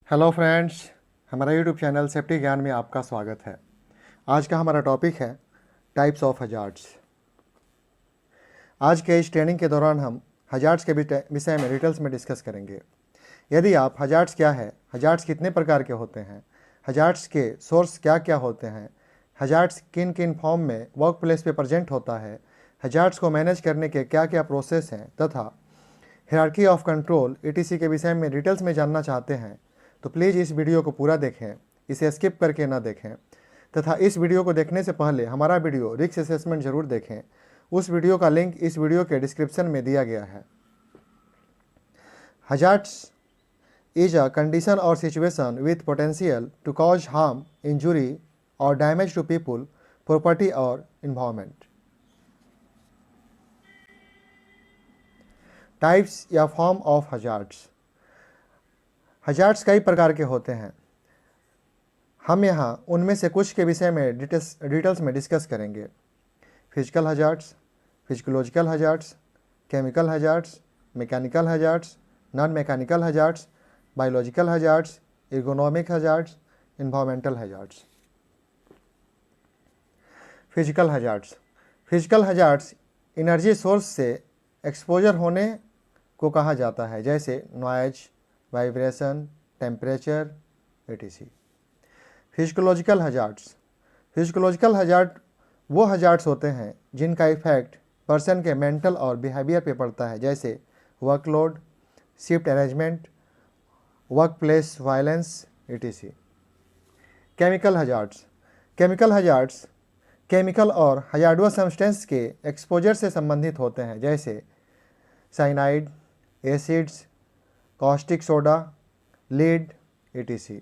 Hello friends, हमारा YouTube channel safety ज्ञान में आपका स्वागत है। आज का हमारा टॉपिक है टाइप्स ऑफ हजार्ड्स। आज के इस ट्रेनिंग के दौरान हम हजार्ड्स के विषय में डिटेल्स में डिस्कस करेंगे। यदि आप हजार्ड्स क्या है, हजार्ड्स कितने प्रकार के होते हैं, हजार्ड्स के सोर्स क्या क्या होते हैं, हजार्ड्स किन किन फॉर्म में वर्क प्लेस पर प्रेजेंट होता है, हजार्ड्स को मैनेज करने के क्या क्या प्रोसेस हैं तथा हायरार्की ऑफ कंट्रोल ETC के विषय में डिटेल्स में जानना चाहते हैं तो प्लीज़ इस वीडियो को पूरा देखें, इसे स्किप करके ना देखें तथा इस वीडियो को देखने से पहले हमारा वीडियो रिस्क असेसमेंट जरूर देखें। उस वीडियो का लिंक इस वीडियो के डिस्क्रिप्शन में दिया गया है। हजार्ड्स इज अ कंडीशन और situation with potential to cause harm, injury और डैमेज टू पीपल, प्रॉपर्टी और इन्वायरमेंट। टाइप्स या फॉर्म ऑफ हजार्ड्स। हजार्ड्स कई प्रकार के होते हैं। हम यहाँ उनमें से कुछ के विषय में डिटेल्स में डिस्कस करेंगे। Physical hazards, physiological hazards, chemical hazards, mechanical hazards, non mechanical hazards, biological hazards, ergonomic hazards, environmental hazards. Physical hazards. Physical hazards energy source से एक्सपोजर होने को कहा जाता है, जैसे noise, vibration, temperature etc. Physiological hazards. Physiological hazard वो hazards होते हैं जिनका इफेक्ट पर्सन के मेंटल और बिहेवियर पे पड़ता है, जैसे workload, shift arrangement, work place violence etc. Chemical hazards. Chemical hazards chemical और हजार्डुअस सब्सटेंस के एक्सपोजर से संबंधित होते हैं, जैसे cyanide, acids, caustic soda, lead etc.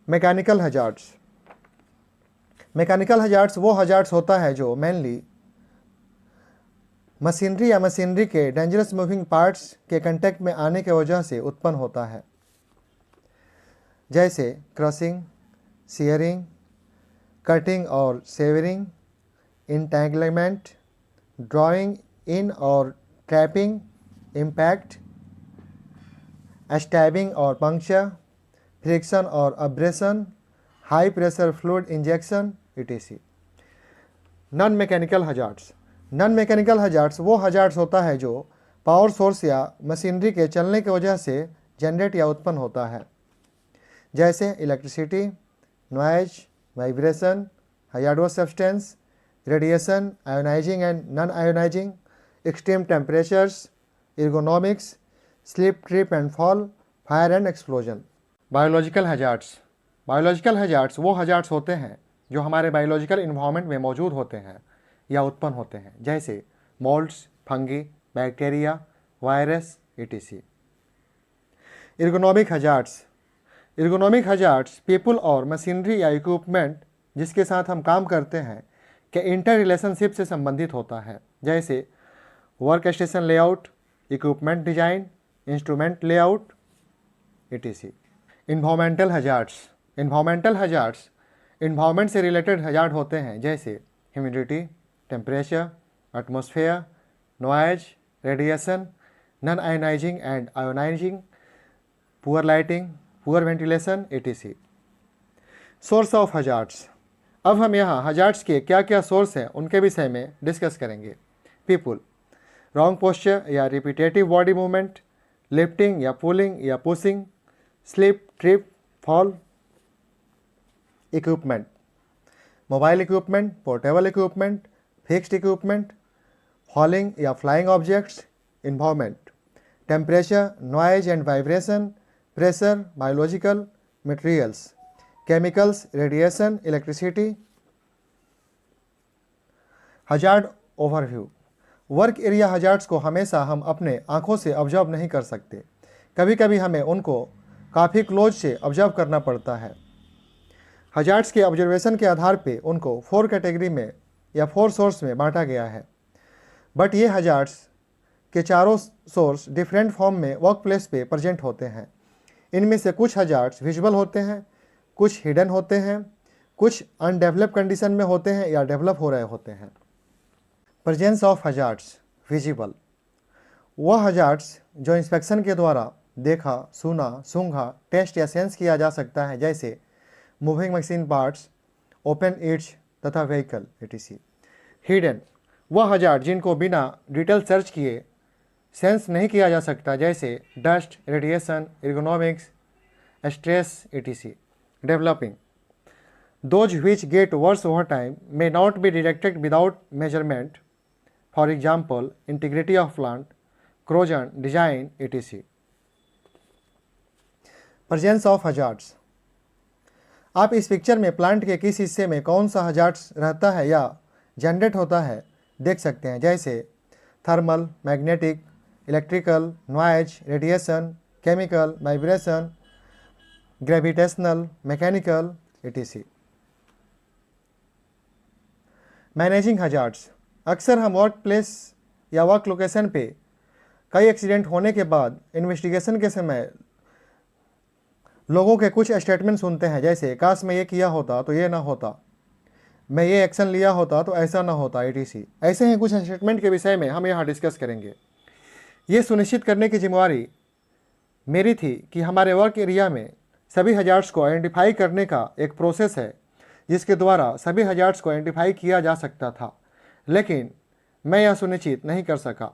Mechanical hazards. Mechanical hazards वो हजार्ड्स होता है जो मेनली मशीनरी या मशीनरी के डेंजरस मूविंग पार्ट्स के कांटेक्ट में आने की वजह से उत्पन्न होता है, जैसे क्रशिंग, शियरिंग, कटिंग और सेवरिंग, इंटेंगलमेंट, ड्रॉइंग इन और ट्रैपिंग, इम्पैक्ट, स्टैबिंग और पंक्चर, फ्रिक्शन और abrasion, high pressure fluid injection etc. Non mechanical hazards. Non mechanical hazards वो हजार्ड्स होता है जो पावर सोर्स या मशीनरी के चलने की वजह से जनरेट या उत्पन्न होता है, जैसे electricity, noise, vibration, hazardous substance, radiation, ionising and non ionising, extreme temperatures, ergonomics, slip, trip and fall, fire and explosion. Biological hazards. Biological hazards वो हजार्ड्स होते हैं जो हमारे बायोलॉजिकल इन्वायरमेंट में मौजूद होते हैं या उत्पन्न होते हैं, जैसे moulds, fungi, bacteria, virus etc. Ergonomic hazards. Ergonomic hazards people और मशीनरी या इक्विपमेंट जिसके साथ हम काम करते हैं के इंटर रिलेशनशिप से संबंधित होता है, जैसे work station layout, equipment design, instrument layout etc. Environmental hazards. Environmental hazards environment से रिलेटेड हजार्ड होते हैं, जैसे humidity, temperature, atmosphere, noise, radiation, non ionizing and ionizing, poor lighting, poor ventilation etc. Source of hazards. अब हम यहाँ hazards के क्या क्या सोर्स हैं उनके विषय में डिस्कस करेंगे। पीपल, रॉन्ग पोस्चर या रिपीटेटिव बॉडी मूवमेंट, लिफ्टिंग या पुलिंग या pushing, slip, trip, fall. Equipment, mobile equipment, portable equipment, fixed equipment, falling या flying objects. Environment, temperature, noise and vibration, pressure, biological materials, chemicals, radiation, electricity. Hazard overview. Work area hazards को हमेशा हम अपने आंखों से observe नहीं कर सकते, कभी कभी हमें उनको काफ़ी क्लोज से ऑब्जर्व करना पड़ता है। हजार्ड्स के ऑब्जर्वेशन के आधार पे उनको 4 कैटेगरी में या 4 सोर्स में बांटा गया है, बट ये हजार्ड्स के चारों सोर्स डिफरेंट फॉर्म में वर्क प्लेस पे प्रेजेंट होते हैं। इनमें से कुछ हजार्ड्स विजुअल होते हैं, कुछ हिडन होते हैं, कुछ अनडेवलप कंडीशन में होते हैं या डेवलप हो रहे होते हैं। Presence of hazards visible. वह हजार्ड्स जो इंस्पेक्शन के द्वारा देखा, सुना, सूंघा, टेस्ट या सेंस किया जा सकता है, जैसे moving machine parts, open it's तथा व्हीकल etc। हिडन वह हजार्ड जिनको बिना डिटेल सर्च किए सेंस नहीं किया जा सकता, जैसे dust, radiation, ergonomics, stress etc। Developing those which get worse over time may not be detected without measurement, for example integrity of plant, corrosion, design etc। Presence of hazards. आप इस picture में plant के किस हिस्से में कौन सा hazards रहता है या जनरेट होता है देख सकते हैं, जैसे thermal, magnetic, electrical, noise, radiation, chemical, vibration, gravitational, mechanical etc। Managing hazards. अक्सर हम वर्क प्लेस या वर्क लोकेशन पे कई एक्सीडेंट होने के बाद इन्वेस्टिगेशन के समय लोगों के कुछ स्टेटमेंट सुनते हैं, जैसे काश मैं ये किया होता तो ये ना होता, मैं ये एक्शन लिया होता तो ऐसा ना होता etc। ऐसे ही कुछ स्टेटमेंट के विषय में हम यहाँ डिस्कस करेंगे। ये सुनिश्चित करने की जिम्मेवारी मेरी थी कि हमारे वर्क एरिया में सभी हजार्ड्स को आइडेंटिफाई करने का एक प्रोसेस है जिसके द्वारा सभी हजार्ड्स को आइडेंटिफाई किया जा सकता था, लेकिन मैं यह सुनिश्चित नहीं कर सका।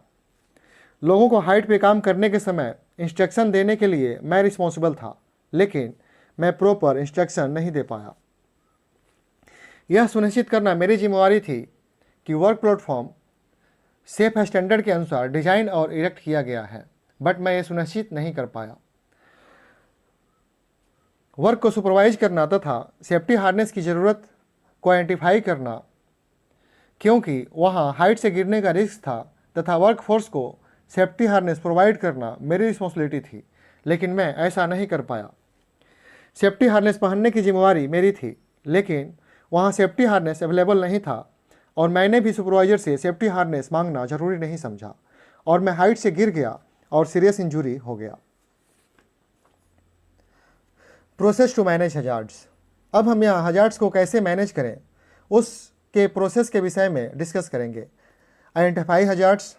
लोगों को हाइट पे काम करने के समय इंस्ट्रक्शन देने के लिए मैं रिस्पॉन्सिबल था, लेकिन मैं प्रॉपर इंस्ट्रक्शन नहीं दे पाया। यह सुनिश्चित करना मेरी जिम्मेवारी थी कि वर्क प्लेटफॉर्म सेफ स्टैंडर्ड के अनुसार डिजाइन और इरेक्ट किया गया है, बट मैं ये सुनिश्चित नहीं कर पाया। वर्क को सुपरवाइज करना तथा सेफ्टी हार्नेस की ज़रूरत को आइडेंटिफाई करना, क्योंकि वहाँ हाइट से गिरने का रिस्क था तथा वर्क फोर्स को सेफ्टी हार्नेस प्रोवाइड करना मेरी रिस्पॉन्सिबिलिटी थी, लेकिन मैं ऐसा नहीं कर पाया। सेफ्टी हार्नेस पहनने की जिम्मेवारी मेरी थी, लेकिन वहाँ सेफ्टी हार्नेस अवेलेबल नहीं था और मैंने भी सुपरवाइजर से सेफ्टी हार्नेस मांगना जरूरी नहीं समझा और मैं हाइट से गिर गया और सीरियस इंजरी हो गया। Process to manage hazards. अब हम यहाँ हजार्ड्स को कैसे मैनेज करें उसके प्रोसेस के विषय में डिस्कस करेंगे। Identify hazards,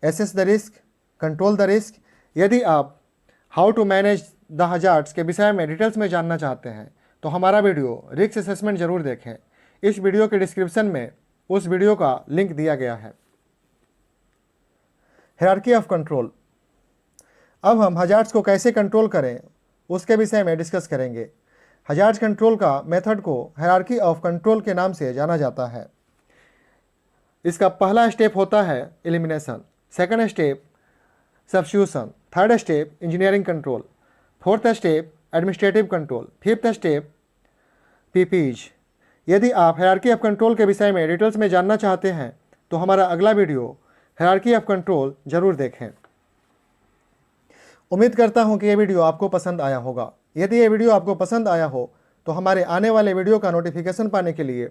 assess the risk, control the risk. यदि आप how to manage the hazards के विषय में डिटेल्स में जानना चाहते हैं तो हमारा वीडियो रिस्क असेसमेंट जरूर देखें। इस वीडियो के डिस्क्रिप्शन में उस वीडियो का लिंक दिया गया है। Hierarchy of control. अब हम हजार्ड्स को कैसे कंट्रोल करें उसके विषय में डिस्कस करेंगे। हजार्ड कंट्रोल का मेथड को हायरार्की ऑफ कंट्रोल के नाम से जाना जाता है। इसका पहला स्टेप होता है elimination, second step substitution, third step engineering control, fourth step administrative control, fifth step PPs. यदि आप हायरार्की ऑफ कंट्रोल के विषय में डिटेल्स में जानना चाहते हैं तो हमारा अगला वीडियो हायरार्की ऑफ कंट्रोल जरूर देखें। उम्मीद करता हूं कि यह वीडियो आपको पसंद आया होगा। यदि ये वीडियो आपको पसंद आया हो तो हमारे आने वाले वीडियो का नोटिफिकेशन पाने के लिए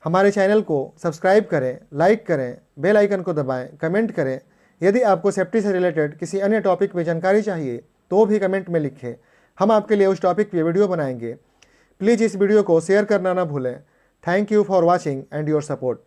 हमारे चैनल को सब्सक्राइब करें, लाइक करें, बेल आइकन को दबाएं, कमेंट करें। यदि आपको सेफ्टी से रिलेटेड किसी अन्य टॉपिक में जानकारी चाहिए तो भी कमेंट में लिखें, हम आपके लिए उस टॉपिक पे वीडियो बनाएंगे। प्लीज़ इस वीडियो को शेयर करना ना भूलें। Thank you for watching and your support.